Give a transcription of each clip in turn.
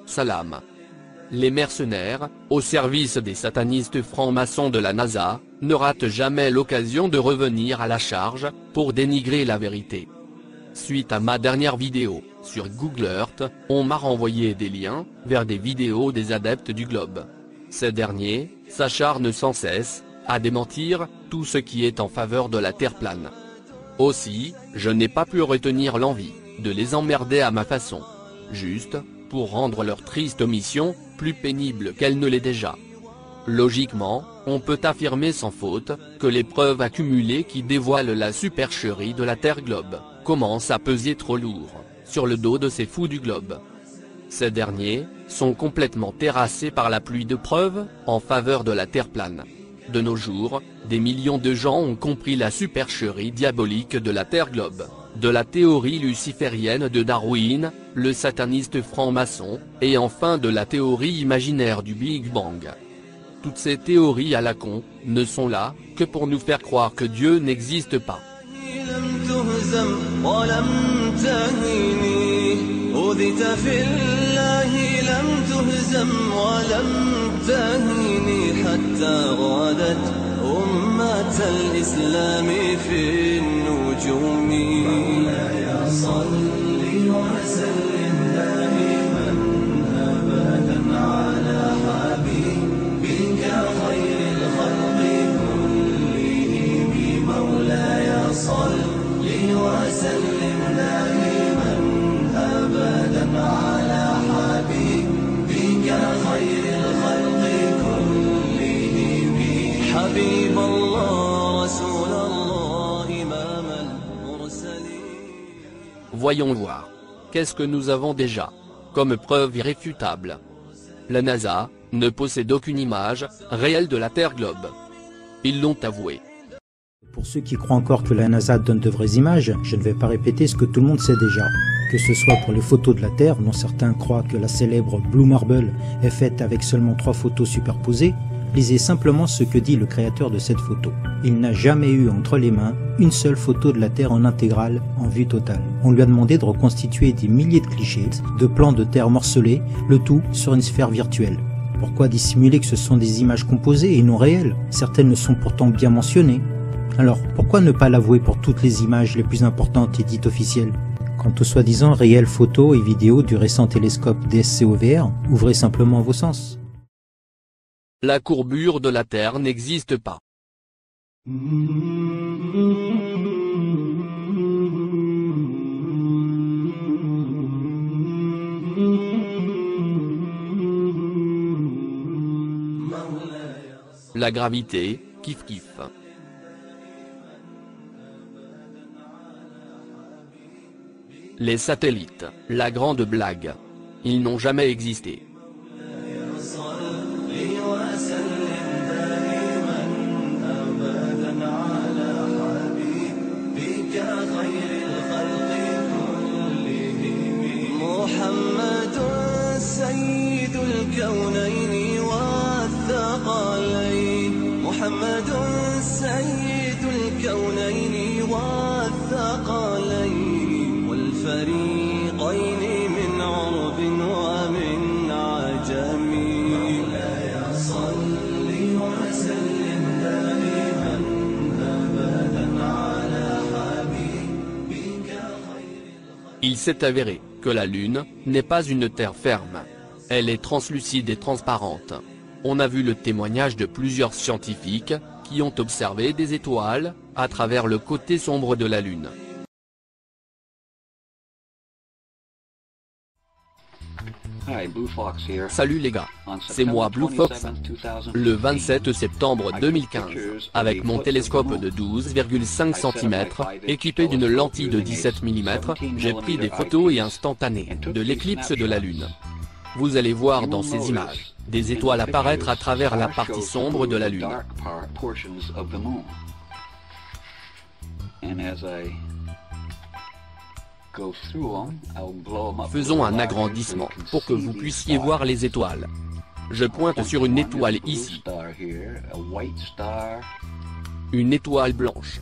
Salam. Les mercenaires, au service des satanistes francs-maçons de la NASA, ne ratent jamais l'occasion de revenir à la charge, pour dénigrer la vérité. Suite à ma dernière vidéo, sur Google Earth, on m'a renvoyé des liens, vers des vidéos des adeptes du globe. Ces derniers, s'acharnent sans cesse, à démentir, tout ce qui est en faveur de la Terre plane. Aussi, je n'ai pas pu retenir l'envie, de les emmerder à ma façon. Juste, pour rendre leur triste mission, plus pénible qu'elle ne l'est déjà. Logiquement, on peut affirmer sans faute, que les preuves accumulées qui dévoilent la supercherie de la Terre globe, commencent à peser trop lourd, sur le dos de ces fous du globe. Ces derniers, sont complètement terrassés par la pluie de preuves, en faveur de la Terre plane. De nos jours, des millions de gens ont compris la supercherie diabolique de la Terre globe, de la théorie luciférienne de Darwin, le sataniste franc-maçon, et enfin de la théorie imaginaire du Big Bang. Toutes ces théories à la con, ne sont là, que pour nous faire croire que Dieu n'existe pas. Voyons voir. Qu'est-ce que nous avons déjà comme preuve irréfutable? La NASA ne possède aucune image réelle de la Terre globe. Ils l'ont avoué. Pour ceux qui croient encore que la NASA donne de vraies images, je ne vais pas répéter ce que tout le monde sait déjà. Que ce soit pour les photos de la Terre, dont certains croient que la célèbre Blue Marble est faite avec seulement 3 photos superposées, lisez simplement ce que dit le créateur de cette photo. Il n'a jamais eu entre les mains une seule photo de la Terre en intégrale, en vue totale. On lui a demandé de reconstituer des milliers de clichés, de plans de Terre morcelés, le tout sur une sphère virtuelle. Pourquoi dissimuler que ce sont des images composées et non réelles? Certaines le sont pourtant bien mentionnées. Alors, pourquoi ne pas l'avouer pour toutes les images les plus importantes et dites officielles? Quant aux soi-disant réelles photos et vidéos du récent télescope DSCOVR, ouvrez simplement vos sens. La courbure de la Terre n'existe pas. La gravité, kiff kiff. Les satellites, la grande blague. Ils n'ont jamais existé. Il s'est avéré que la Lune n'est pas une terre ferme. Elle est translucide et transparente. On a vu le témoignage de plusieurs scientifiques qui ont observé des étoiles à travers le côté sombre de la Lune. Salut les gars, c'est moi Blue Fox. Le 27 septembre 2015, avec mon télescope de 12,5 cm, équipé d'une lentille de 17 mm, j'ai pris des photos et instantanées de l'éclipse de la Lune. Vous allez voir dans ces images, des étoiles apparaître à travers la partie sombre de la Lune. Faisons un agrandissement pour que vous puissiez voir les étoiles. Je pointe sur une étoile ici. Une étoile blanche.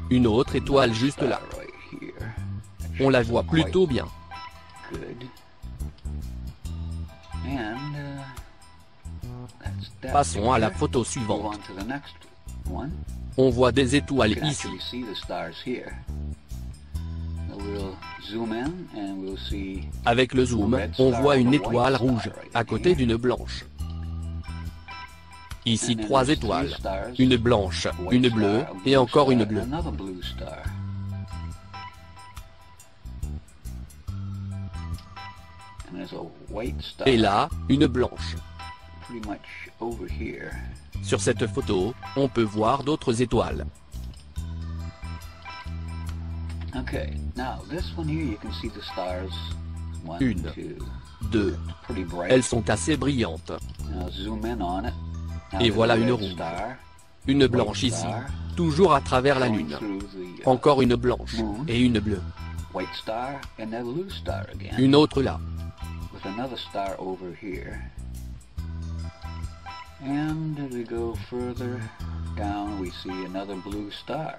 Une autre étoile juste là. On la voit plutôt bien. Passons à la photo suivante. On voit des étoiles ici. Avec le zoom, on voit une étoile rouge, à côté d'une blanche. Ici 3 étoiles, une blanche, une bleue, et encore une bleue. Et là, une blanche. Sur cette photo, on peut voir d'autres étoiles. Une, deux, elles sont assez brillantes. Et voilà une rouge. Une blanche ici, toujours à travers la lune. Encore une blanche, et une bleue. Une autre là. And as we go further down, we see another blue star.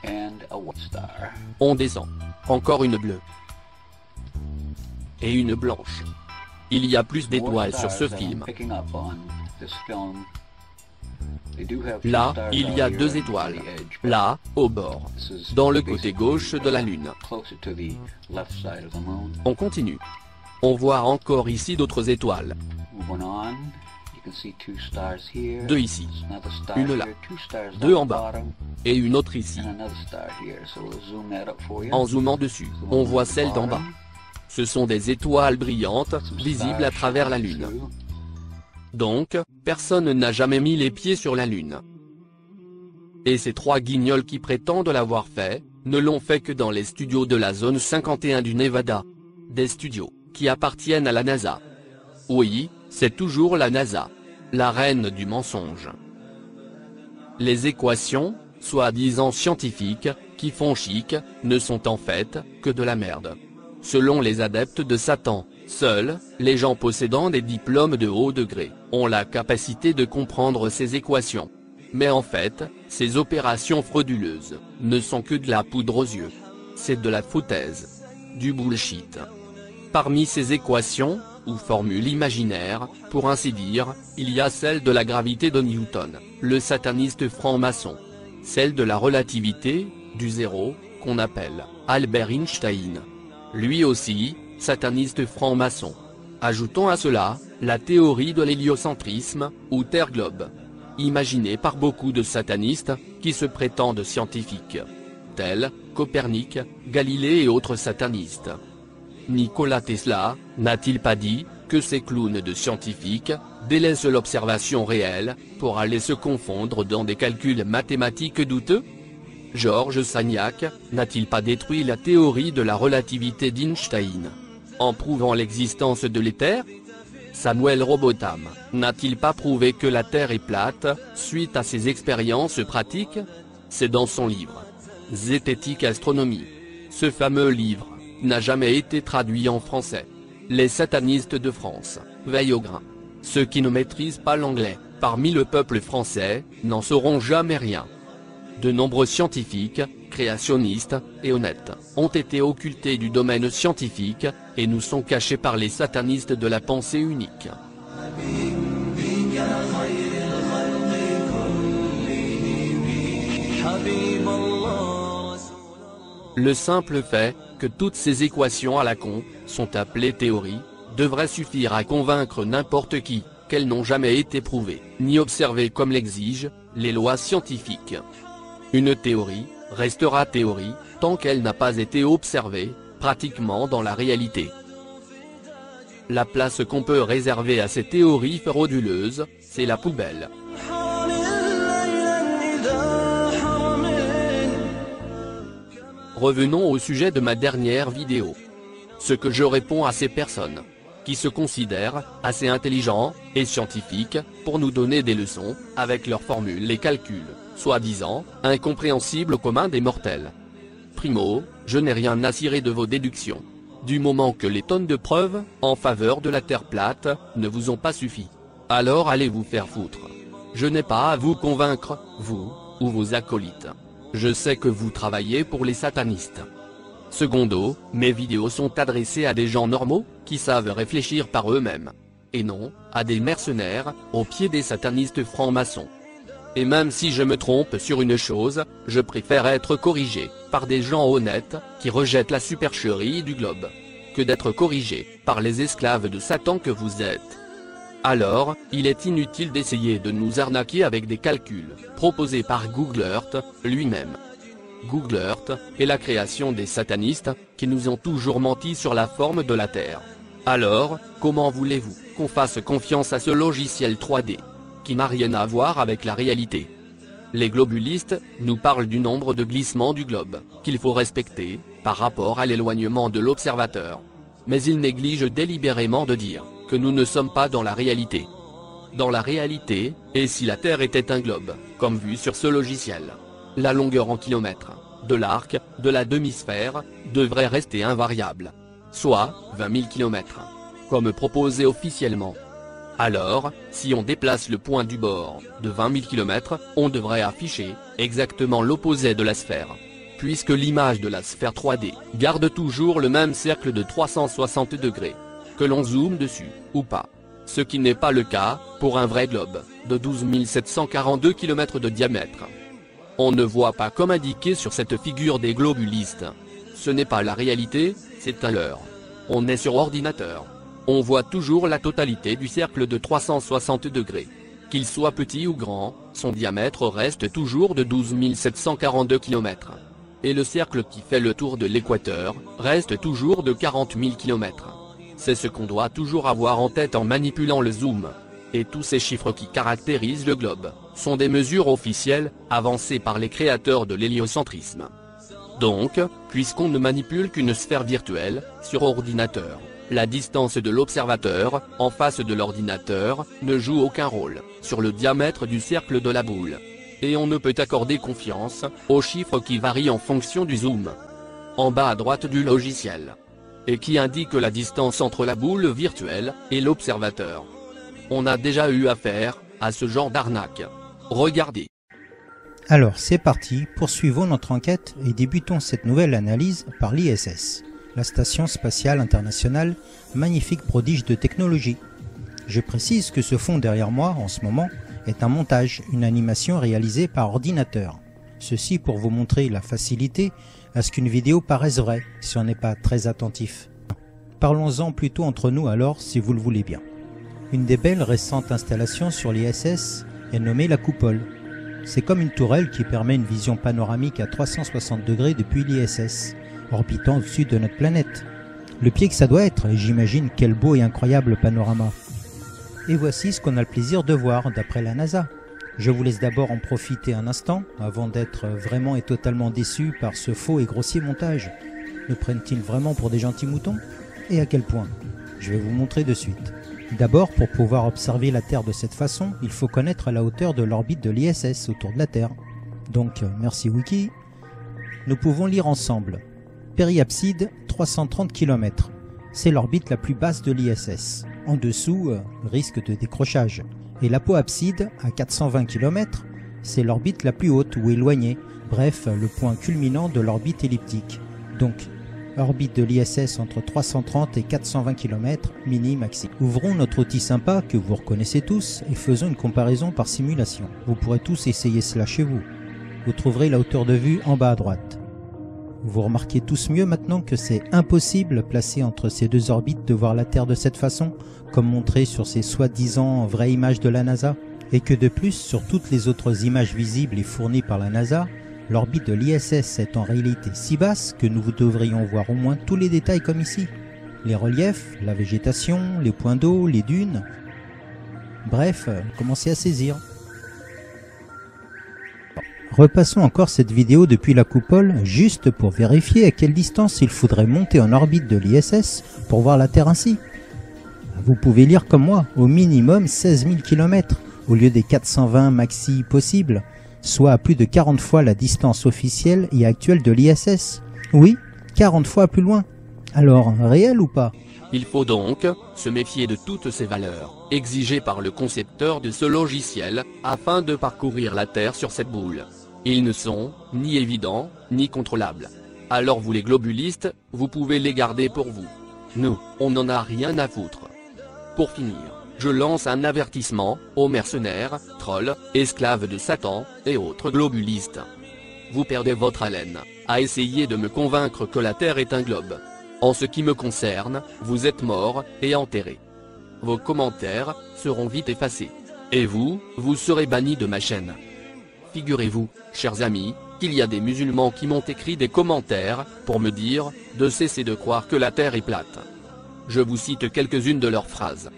And a white star. On descend. Encore une bleue. Et une blanche. Il y a plus d'étoiles sur ce film. Là, il y a 2 étoiles. Là, au bord. Dans le côté gauche de la Lune. On continue. On voit encore ici d'autres étoiles. 2 ici. Une là. 2 en bas. Et une autre ici. En zoomant dessus, on voit celle d'en bas. Ce sont des étoiles brillantes, visibles à travers la Lune. Donc, personne n'a jamais mis les pieds sur la Lune. Et ces 3 guignols qui prétendent l'avoir fait, ne l'ont fait que dans les studios de la zone 51 du Nevada. Des studios qui appartiennent à la NASA. Oui, c'est toujours la NASA, la reine du mensonge. Les équations, soi-disant scientifiques, qui font chic, ne sont en fait que de la merde. Selon les adeptes de Satan, seuls les gens possédant des diplômes de haut degré ont la capacité de comprendre ces équations. Mais en fait, ces opérations frauduleuses ne sont que de la poudre aux yeux. C'est de la foutaise. Du bullshit. Parmi ces équations, ou formules imaginaires, pour ainsi dire, il y a celle de la gravité de Newton, le sataniste franc-maçon. Celle de la relativité, du zéro, qu'on appelle Albert Einstein. Lui aussi, sataniste franc-maçon. Ajoutons à cela, la théorie de l'héliocentrisme, ou Terre-Globe. Imaginée par beaucoup de satanistes, qui se prétendent scientifiques. Tels, Copernic, Galilée et autres satanistes. Nikola Tesla, n'a-t-il pas dit, que ces clowns de scientifiques, délaissent l'observation réelle, pour aller se confondre dans des calculs mathématiques douteux? Georges Sagnac, n'a-t-il pas détruit la théorie de la relativité d'Einstein, en prouvant l'existence de l'éther? Samuel Robotham, n'a-t-il pas prouvé que la Terre est plate, suite à ses expériences pratiques? C'est dans son livre « Zététique Astronomie ». Ce fameux livre n'a jamais été traduit en français. Les satanistes de France veillent au grain. Ceux qui ne maîtrisent pas l'anglais, parmi le peuple français, n'en sauront jamais rien. De nombreux scientifiques, créationnistes et honnêtes, ont été occultés du domaine scientifique, et nous sont cachés par les satanistes de la pensée unique. Le simple fait que toutes ces équations à la con sont appelées théories, devrait suffire à convaincre n'importe qui qu'elles n'ont jamais été prouvées, ni observées comme l'exigent les lois scientifiques. Une théorie restera théorie tant qu'elle n'a pas été observée, pratiquement dans la réalité. La place qu'on peut réserver à ces théories frauduleuses, c'est la poubelle. Revenons au sujet de ma dernière vidéo. Ce que je réponds à ces personnes, qui se considèrent assez intelligents et scientifiques, pour nous donner des leçons, avec leurs formules et calculs, soi-disant, incompréhensibles au commun des mortels. Primo, je n'ai rien à cirer de vos déductions. Du moment que les tonnes de preuves, en faveur de la Terre plate, ne vous ont pas suffi. Alors allez vous faire foutre. Je n'ai pas à vous convaincre, vous, ou vos acolytes. Je sais que vous travaillez pour les satanistes. Secondo, mes vidéos sont adressées à des gens normaux, qui savent réfléchir par eux-mêmes. Et non, à des mercenaires, au pied des satanistes francs-maçons. Et même si je me trompe sur une chose, je préfère être corrigé, par des gens honnêtes, qui rejettent la supercherie du globe, que d'être corrigé, par les esclaves de Satan que vous êtes. Alors, il est inutile d'essayer de nous arnaquer avec des calculs, proposés par Google Earth, lui-même. Google Earth est la création des satanistes, qui nous ont toujours menti sur la forme de la Terre. Alors, comment voulez-vous qu'on fasse confiance à ce logiciel 3D, qui n'a rien à voir avec la réalité? Les globulistes nous parlent du nombre de glissements du globe, qu'il faut respecter, par rapport à l'éloignement de l'observateur. Mais ils négligent délibérément de dire que nous ne sommes pas dans la réalité. Dans la réalité, et si la Terre était un globe, comme vu sur ce logiciel, la longueur en kilomètres, de l'arc, de la demi-sphère, devrait rester invariable. Soit, 20 000 km. Comme proposé officiellement. Alors, si on déplace le point du bord, de 20 000 km, on devrait afficher, exactement l'opposé de la sphère. Puisque l'image de la sphère 3D, garde toujours le même cercle de 360 degrés. Que l'on zoome dessus, ou pas. Ce qui n'est pas le cas, pour un vrai globe, de 12 742 km de diamètre. On ne voit pas comme indiqué sur cette figure des globulistes. Ce n'est pas la réalité, c'est un leurre. On est sur ordinateur. On voit toujours la totalité du cercle de 360 degrés. Qu'il soit petit ou grand, son diamètre reste toujours de 12 742 km. Et le cercle qui fait le tour de l'équateur, reste toujours de 40 000 km. C'est ce qu'on doit toujours avoir en tête en manipulant le zoom. Et tous ces chiffres qui caractérisent le globe, sont des mesures officielles, avancées par les créateurs de l'héliocentrisme. Donc, puisqu'on ne manipule qu'une sphère virtuelle, sur ordinateur, la distance de l'observateur, en face de l'ordinateur, ne joue aucun rôle, sur le diamètre du cercle de la boule. Et on ne peut accorder confiance, aux chiffres qui varient en fonction du zoom. En bas à droite du logiciel. Et qui indique la distance entre la boule virtuelle, et l'observateur. On a déjà eu affaire à ce genre d'arnaque. Regardez. Alors c'est parti, poursuivons notre enquête et débutons cette nouvelle analyse par l'ISS, la Station Spatiale Internationale, magnifique prodige de technologie. Je précise que ce fond derrière moi en ce moment est un montage, une animation réalisée par ordinateur. Ceci pour vous montrer la facilité à ce qu'une vidéo paraisse vraie si on n'est pas très attentif. Parlons-en plutôt entre nous alors si vous le voulez bien. Une des belles récentes installations sur l'ISS est nommée la coupole. C'est comme une tourelle qui permet une vision panoramique à 360 degrés depuis l'ISS, orbitant au-dessus de notre planète. Le pied que ça doit être, et j'imagine quel beau et incroyable panorama. Et voici ce qu'on a le plaisir de voir d'après la NASA. Je vous laisse d'abord en profiter un instant, avant d'être vraiment et totalement déçu par ce faux et grossier montage. Me prennent-ils vraiment pour des gentils moutons? Et à quel point? Je vais vous montrer de suite. D'abord, pour pouvoir observer la Terre de cette façon, il faut connaître la hauteur de l'orbite de l'ISS autour de la Terre. Donc, merci Wiki. Nous pouvons lire ensemble. Périapside, 330 km. C'est l'orbite la plus basse de l'ISS. En dessous, risque de décrochage. Et l'apoapside, à 420 km, c'est l'orbite la plus haute ou éloignée. Bref, le point culminant de l'orbite elliptique. Donc, orbite de l'ISS entre 330 et 420 km, mini-maxi. Ouvrons notre outil sympa que vous reconnaissez tous et faisons une comparaison par simulation. Vous pourrez tous essayer cela chez vous. Vous trouverez la hauteur de vue en bas à droite. Vous remarquez tous mieux maintenant que c'est impossible, placé entre ces deux orbites, de voir la Terre de cette façon, comme montré sur ces soi-disant vraies images de la NASA, et que de plus, sur toutes les autres images visibles et fournies par la NASA, l'orbite de l'ISS est en réalité si basse que nous devrions voir au moins tous les détails comme ici. Les reliefs, la végétation, les points d'eau, les dunes. Bref, commencez à saisir. Repassons encore cette vidéo depuis la coupole, juste pour vérifier à quelle distance il faudrait monter en orbite de l'ISS pour voir la Terre ainsi. Vous pouvez lire comme moi, au minimum 16 000 km, au lieu des 420 maxi possibles, soit à plus de 40 fois la distance officielle et actuelle de l'ISS. Oui, 40 fois plus loin. Alors, réel ou pas? Il faut donc se méfier de toutes ces valeurs, exigées par le concepteur de ce logiciel, afin de parcourir la Terre sur cette boule. Ils ne sont ni évidents, ni contrôlables. Alors vous les globulistes, vous pouvez les garder pour vous. Nous, on n'en a rien à foutre. Pour finir, je lance un avertissement aux mercenaires, trolls, esclaves de Satan, et autres globulistes. Vous perdez votre haleine à essayer de me convaincre que la Terre est un globe. En ce qui me concerne, vous êtes morts et enterrés. Vos commentaires seront vite effacés. Et vous serez bannis de ma chaîne. Figurez-vous, chers amis, qu'il y a des musulmans qui m'ont écrit des commentaires pour me dire de cesser de croire que la Terre est plate. Je vous cite quelques-unes de leurs phrases.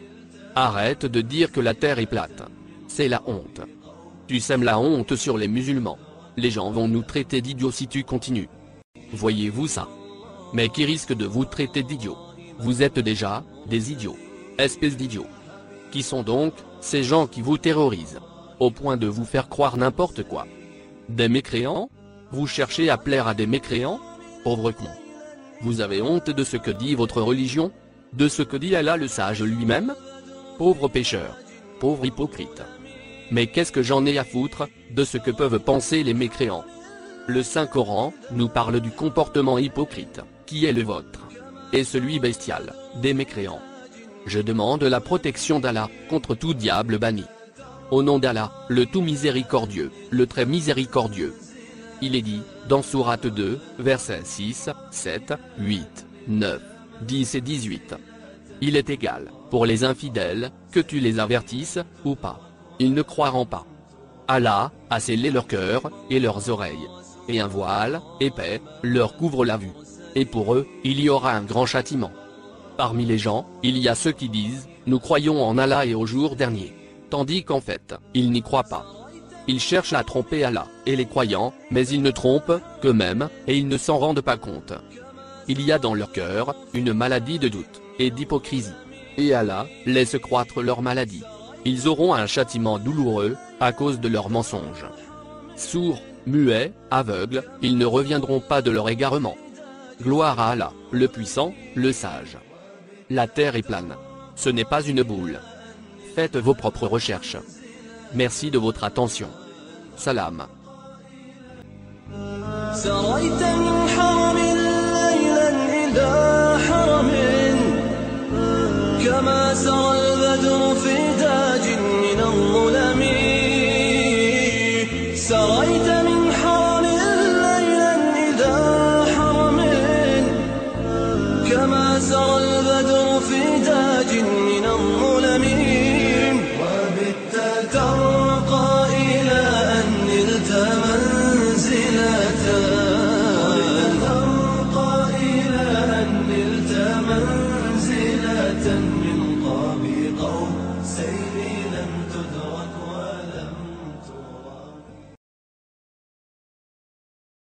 Arrête de dire que la Terre est plate. C'est la honte. Tu sèmes la honte sur les musulmans. Les gens vont nous traiter d'idiots si tu continues. Voyez-vous ça? Mais qui risque de vous traiter d'idiots? Vous êtes déjà des idiots. Espèce d'idiots. Qui sont donc ces gens qui vous terrorisent, au point de vous faire croire n'importe quoi? Des mécréants? Vous cherchez à plaire à des mécréants? Pauvre con. Vous avez honte de ce que dit votre religion? De ce que dit Allah le sage lui-même? Pauvre pécheur. Pauvre hypocrite. Mais qu'est-ce que j'en ai à foutre de ce que peuvent penser les mécréants? Le Saint-Coran nous parle du comportement hypocrite, qui est le vôtre, et celui bestial, des mécréants. Je demande la protection d'Allah, contre tout diable banni. Au nom d'Allah, le tout miséricordieux, le très miséricordieux. Il est dit, dans Sourate 2, versets 6, 7, 8, 9, 10 et 18. Il est égal, pour les infidèles, que tu les avertisses, ou pas. Ils ne croiront pas. Allah a scellé leur cœur, et leurs oreilles. Et un voile, épais, leur couvre la vue. Et pour eux, il y aura un grand châtiment. Parmi les gens, il y a ceux qui disent, nous croyons en Allah et au jour dernier. Tandis qu'en fait, ils n'y croient pas. Ils cherchent à tromper Allah, et les croyants, mais ils ne trompent qu'eux-mêmes, et ils ne s'en rendent pas compte. Il y a dans leur cœur, une maladie de doute, et d'hypocrisie. Et Allah laisse croître leur maladie. Ils auront un châtiment douloureux, à cause de leurs mensonges. Sourds, muets, aveugles, ils ne reviendront pas de leur égarement. Gloire à Allah, le puissant, le sage. La terre est plane. Ce n'est pas une boule. Faites vos propres recherches. Merci de votre attention. Salam. كما سرى البدر في تاج من الظلم سريت من حرم ليلا إذا حرم كما سرى البدر في تاج من